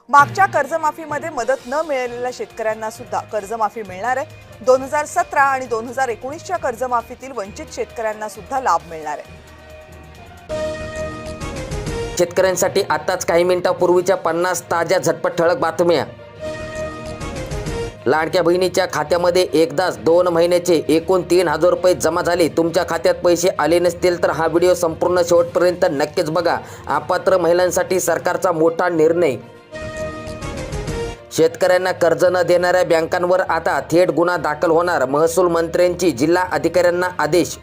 मागच्या कर्जमाफीमध्ये मदत न मिळालेल्या शेतकऱ्यांना सुद्धा कर्जमाफी मिळणार आहे। 2017 आणि 2019च्या कर्जमाफीतील वंचित शेतकऱ्यांना सुद्धा लाभ मिळणार आहे। शेतकऱ्यांसाठी आताच काही मिनिटांपूर्वीच्या 50 ताज्या झटपट ठळक बातम्या। लाडक्या बहिणीच्या खात्यामध्ये एकदाच 2 महिन्याचे एकूण 3000 रुपये जमा झाले। तुमच्या खात्यात पैसे आले नसतील तर हा व्हिडिओ संपूर्ण शेवटपर्यंत नक्कीच बघा। अपात्र महिलांसाठी सरकारचा मोठा निर्णय। शेतकऱ्यांना कर्ज न देणाऱ्या बँकांवर आता थेट गुन्हा दाखल होणार। महसूल मंत्र्यांची जिल्हा अधिकाऱ्यांना आदेश।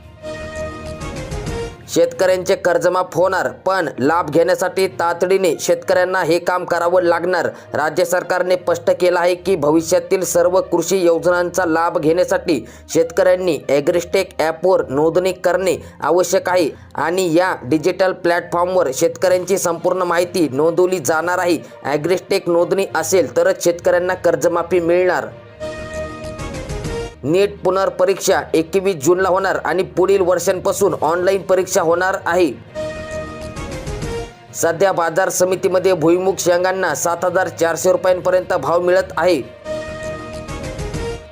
शेतकऱ्यांचे कर्जमाफ होणार, पण लाभ घेण्यासाठी तातडीने शेतकऱ्यांना हे काम करावं लागणार। राज्य सरकारने स्पष्ट केलं आहे की भविष्यातील सर्व कृषी योजनांचा लाभ घेण्यासाठी शेतकऱ्यांनी ॲग्रिस्टेक ॲपवर नोंदणी करणे आवश्यक आहे आणि या डिजिटल प्लॅटफॉर्मवर शेतकऱ्यांची संपूर्ण माहिती नोंदवली जाणार आहे। ॲग्रिस्टेक नोंदणी असेल तरच शेतकऱ्यांना कर्जमाफी मिळणार। नीट पुनर्परीक्षा 21 जूनला होणार आणि पुढील वर्षांपासून ऑनलाईन परीक्षा होणार आहे। सध्या बाजार समितीमध्ये भुईमुग शेंगांना 7400 रुपयांपर्यंत भाव मिळत आहे।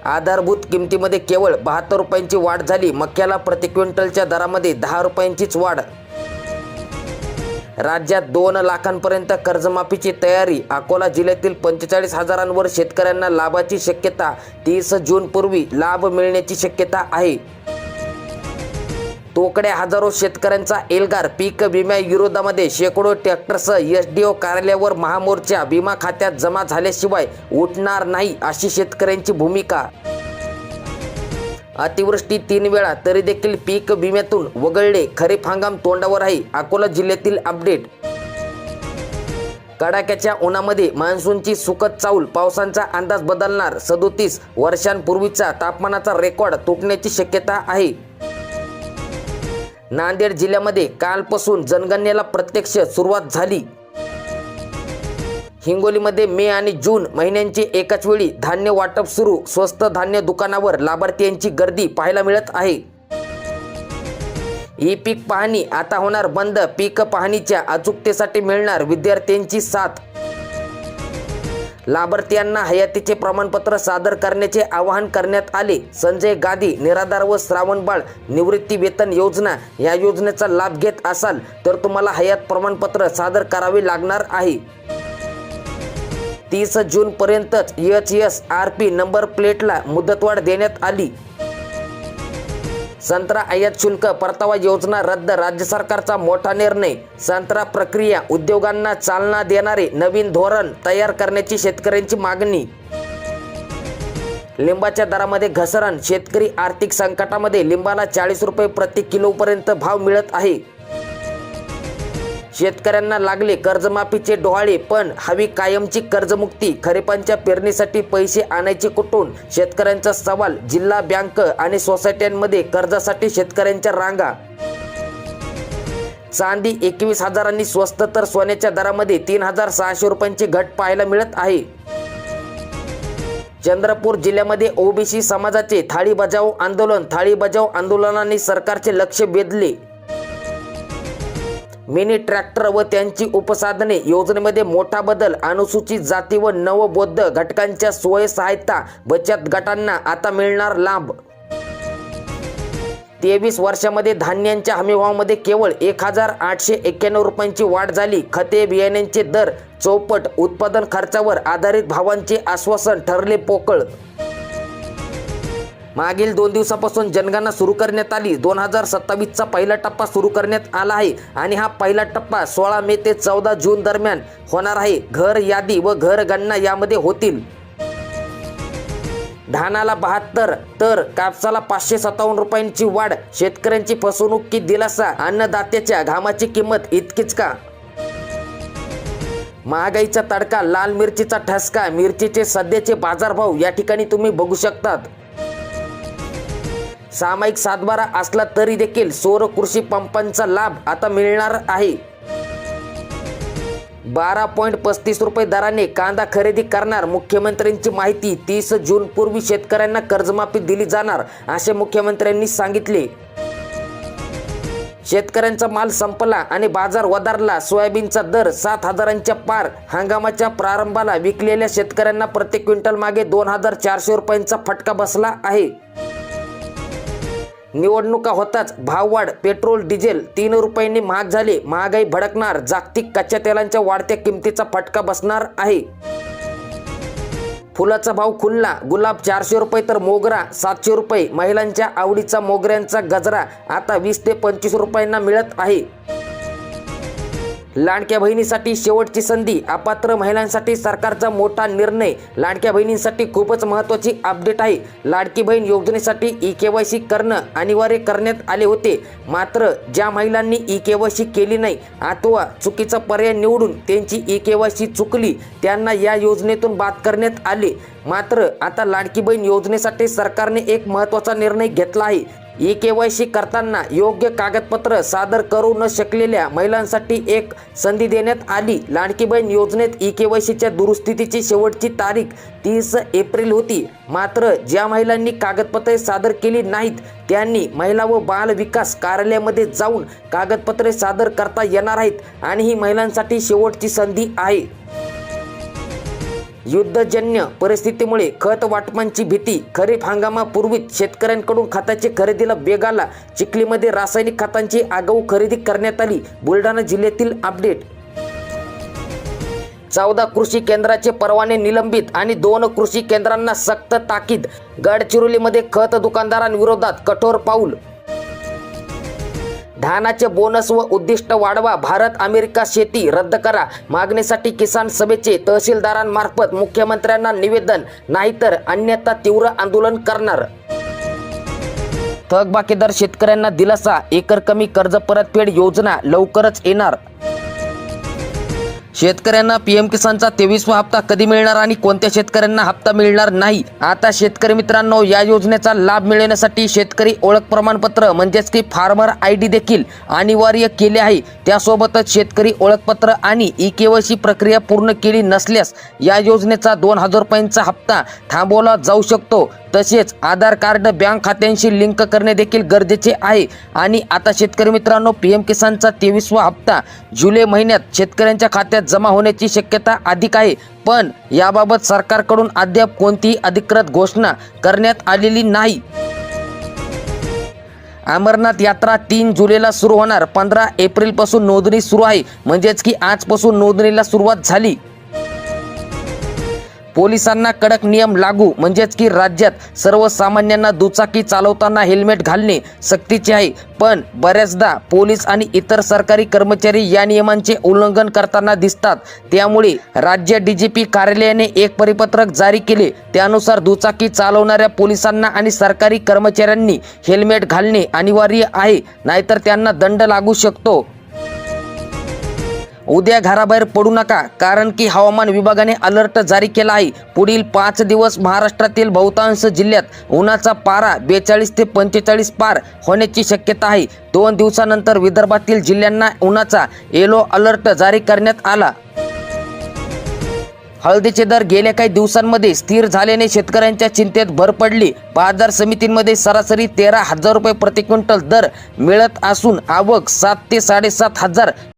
आधारभूत किमतीमध्ये केवळ 72 रुपयांची वाढ झाली। मक्याला प्रति क्विंटलच्या दरामध्ये 10 रुपयांचीच वाढ। राज्यात 2 लाखांपर्यंत कर्जमाफीची तयारी। अकोला जिल्ह्यातील 45,000वर शेतकऱ्यांना लाभाची शक्यता। 30 जूनपूर्वी लाभ मिळण्याची शक्यता आहे। तोकड्या हजारो शेतकऱ्यांचा एल्गार। पीक विम्याविरोधामध्ये शेकडो ट्रॅक्टरसह एसडीओ कार्यालयावर महामोर्चा। विमा खात्यात जमा झाल्याशिवाय उठणार नाही अशी शेतकऱ्यांची भूमिका। अतिवृष्टी 3 वेळा तरी देखील पीक विम्यातून वगळले। खरीप हंगाम तोंडावर आहे। अकोला जिल्ह्यातील अपडेट। कडाक्याच्या उन्हामध्ये मान्सूनची सुखद चाहूल। पावसाचा अंदाज बदलणार। 37 वर्षांपूर्वीचा तापमानाचा रेकॉर्ड तुटण्याची शक्यता आहे। नांदेड जिल्ह्यामध्ये कालपासून जनगणनेला प्रत्यक्ष सुरुवात झाली। हिंगोलीमध्ये मे आणि जून महिन्यांची एकाच वेळी धान्य वाटप सुरू। स्वस्त धान्य दुकानावर लाभार्थ्यांची गर्दी पाहायला मिळत आहे। ई पीक पाहणी आता होणार बंद। पीक पाहणीच्या अचूकतेसाठी मिळणार विद्यार्थ्यांची साथ। लाभार्थ्यांना हयातीचे प्रमाणपत्र सादर करण्याचे आवाहन करण्यात आले। संजय गांधी निराधार व श्रावणबाळ निवृत्ती वेतन योजना या योजनेचा लाभ घेत असाल तर तुम्हाला हयात प्रमाणपत्र सादर करावे लागणार आहे। 30 जूनपर्यंतच HSRP नंबर प्लेटला मुदतवाढ देण्यात आली। संत्रा आयात शुल्क परतावा योजना रद्द। राज्य सरकारचा मोठा निर्णय। संत्रा प्रक्रिया उद्योगांना चालना देणारे नवीन धोरण तयार करण्याची शेतकऱ्यांची मागणी। लिंबाच्या दरामध्ये घसरण। शेतकरी आर्थिक संकटामध्ये। लिंबाला 40 रुपये प्रति किलोपर्यंत भाव मिळत आहे। शेतकऱ्यांना लागले कर्जमाफीचे डोहाळे, पण हवी कायमची कर्जमुक्ती। खरीपांच्या पेरणीसाठी पैसे आणायचे कुठून? शेतकऱ्यांचा सवाल। जिल्हा बँक आणि सोसायट्यांमध्ये कर्जासाठी शेतकऱ्यांच्या रांगा। चांदी 21,000 स्वस्त तर सोन्याच्या दरामध्ये 3600 रुपयांची घट पाहायला मिळत आहे। चंद्रपूर जिल्ह्यामध्ये ओबीसी समाजाचे थाळी बजाव आंदोलन। थाळी बजाव आंदोलनाने सरकारचे लक्ष वेधले। मिनी ट्रॅक्टर व त्यांची उपसाधने योजनेमध्ये मोठा बदल। अनुसूचित जाती व नवबौद्ध घटकांच्या स्वयंसहायता बचत गटांना आता मिळणार लाभ। 23 वर्षामध्ये धान्यांच्या हमीभावामध्ये केवळ 1891 रुपयांची वाढ झाली। खते बियाण्यांचे दर चौपट। उत्पादन खर्चावर आधारित भावांचे आश्वासन ठरले पोकळ। मागील 2 दिवसापासून जनगणना सुरू करण्यात आली। 2027चा पहिला टप्पा सुरू करण्यात आला आहे आणि हा पहिला टप्पा 16 मे ते 14 जून दरम्यान होणार आहे। घर यादी व घर गणना यामध्ये होतील। धानाला 72 तर कापसाला 557 रुपयांची वाढ। शेतकऱ्यांची फसवणूक की दिलासा? अन्नदात्याच्या घामाची किंमत इतकीच का? महागाईचा तडका, लाल मिरचीचा ठसका। मिरचीचे सध्याचे बाजारभाव या ठिकाणी तुम्ही बघू शकतात। सामायिक सातबारा असला तरी देखील सौर कृषी पंपांचा लाभ आता मिळणार आहे। 12.35 रुपये दराने कांदा खरेदी करणार। मुख्यमंत्र्यांची माहिती। 30 जूनपूर्वी शेतकऱ्यांना कर्जमाफी दिली जाणार असे मुख्यमंत्र्यांनी सांगितले। शेतकऱ्यांचा माल संपला आणि बाजार वधारला. सोयाबीनचा दर 7,000च्या पार. हंगामाच्या प्रारंभाला विकलेल्या शेतकऱ्यांना प्रति क्विंटल मागे 2,400 रुपयांचा फटका बसला आहे. निवडणुका होताच भाववाढ. पेट्रोल डिझेल 3 रुपयांनी महाग झाले. महागाई भडकणार. जागतिक कच्च्या तेलांच्या वाढत्या किमतीचा फटका बसणार आहे. फुलाचा भाव खुलला. गुलाब 400 रुपये तर मोगरा 700 रुपये. महिलांच्या आवडीचा मोगऱ्यांचा गजरा आता 20 ते 25 रुपयांना मिळत आहे. लाडक्या बहिणीसाठी शेवटची संधी. अपात्र महिलांसाठी सरकारचा मोठा निर्णय. लाडक्या बहिणींसाठी खूपच महत्त्वाची अपडेट आहे. लाडकी बहीण योजनेसाठी ई-केवायसी करणं अनिवार्य करण्यात आले होते. मात्र ज्या महिलांनी ई-केवायसी केली नाही अथवा चुकीचा पर्याय निवडून त्यांची ई-केवायसी चुकली त्यांना या योजनेतून बाद करण्यात आले. मात्र आता लाडकी बहीण योजनेसाठी सरकारने एक महत्त्वाचा निर्णय घेतला आहे. ई-केवायसी करताना योग्य कागदपत्र सादर करू न शकलेल्या महिलांसाठी एक संधी देण्यात आली. लाडकी बहीण योजनेत ई-केवायसीच्या दुरुस्तीची शेवटची तारीख 30 एप्रिल होती. मात्र ज्या महिलांनी कागदपत्रे सादर केली नाहीत त्यांनी महिला व बाल विकास कार्यालयामध्ये जाऊन कागदपत्रे सादर करता येणार आहेत आणि ही महिलांसाठी शेवटची संधी आहे. युद्धजन्य परिस्थितीमुळे खत वाटपांची भीती. खरीप हंगामापूर्वीच शेतकऱ्यांकडून खताच्या खरेदीला वेग आला. चिखलीमध्ये रासायनिक खतांची आगाऊ खरेदी करण्यात आली. बुलढाणा जिल्ह्यातील अपडेट. 14 कृषी केंद्राचे परवाने निलंबित आणि 2 कृषी केंद्रांना सक्त ताकीद. गडचिरोलीमध्ये खत दुकानदारांविरोधात कठोर पाऊल. धानाचे बोनस व उद्दिष्ट वाढवा. भारत अमेरिका शेती रद्द करा. मागणीसाठी किसान सभेचे तहसीलदारांमार्फत मुख्यमंत्र्यांना निवेदन. नाहीतर अन्यथा तीव्र आंदोलन करणार. थकबाकीदार शेतकऱ्यांना दिलासा. एकर कमी कर्ज परतफेड योजना लवकरच येणार. शेतकऱ्यांना पीएम किसानचा 23वा हप्ता कधी मिळणार आणि कोणत्या शेतकऱ्यांना हप्ता मिळणार नाही. आता शेतकरी मित्रांनो, या योजनेचा लाभ मिळवण्यासाठी शेतकरी ओळख प्रमाणपत्र म्हणजेच की फार्मर ID देखील अनिवार्य केले आहे. त्यासोबतच शेतकरी ओळखपत्र आणि ई-केवायसी प्रक्रिया पूर्ण केली नसल्यास या योजनेचा 2,000 रुपयांचा हप्ता थांबवला जाऊ शकतो. तसेच आधार कार्ड बँक खात्यांशी लिंक करणे देखील गरजेचे आहे. आणि आता शेतकरी मित्रांनो, पीएम किसानचा 23वा हप्ता जुलै महिन्यात शेतकऱ्यांच्या खात्यात जमा होण्याची शक्यता अधिक आहे. पण याबाबत सरकारकडून अद्याप कोणतीही अधिकृत घोषणा करण्यात आलेली नाही. अमरनाथ यात्रा 3 जुलैला सुरू होणार. 15 एप्रिलपासून नोंदणी सुरू आहे. म्हणजेच की आजपासून नोंदणीला सुरुवात झाली. पोलिसांना कडक नियम लागू. म्हणजेच की राज्यात सर्वसामान्यांना दुचाकी चालवताना हेल्मेट घालणे सक्तीचे आहे. पण बऱ्याचदा पोलीस आणि इतर सरकारी कर्मचारी या नियमांचे उल्लंघन करताना दिसतात. त्यामुळे राज्य DGP कार्यालयाने एक परिपत्रक जारी केले. त्यानुसार दुचाकी चालवणाऱ्या पोलिसांना आणि सरकारी कर्मचाऱ्यांनी हेल्मेट घालणे अनिवार्य आहे. नाहीतर त्यांना दंड लागू शकतो. उद्या घराबाहेर पडू नका, कारण की हवामान विभागाने अलर्ट जारी केला आहे. पुढील 5 दिवस महाराष्ट्रातील बहुतांश जिल्ह्यात उन्हाचा पारा 42 ते 45 पार होण्याची शक्यता आहे. 2 दिवसानंतर विदर्भातील जिल्ह्यांना उन्हाचा येलो अलर्ट जारी करण्यात आला. हळदीचे दर गेल्या काही दिवसांमध्ये स्थिर झाल्याने शेतकऱ्यांच्या चिंतेत भर पडली. बाजार समितींमध्ये सरासरी 13,000 रुपये प्रति क्विंटल दर मिळत असून आवक 7 ते 7,500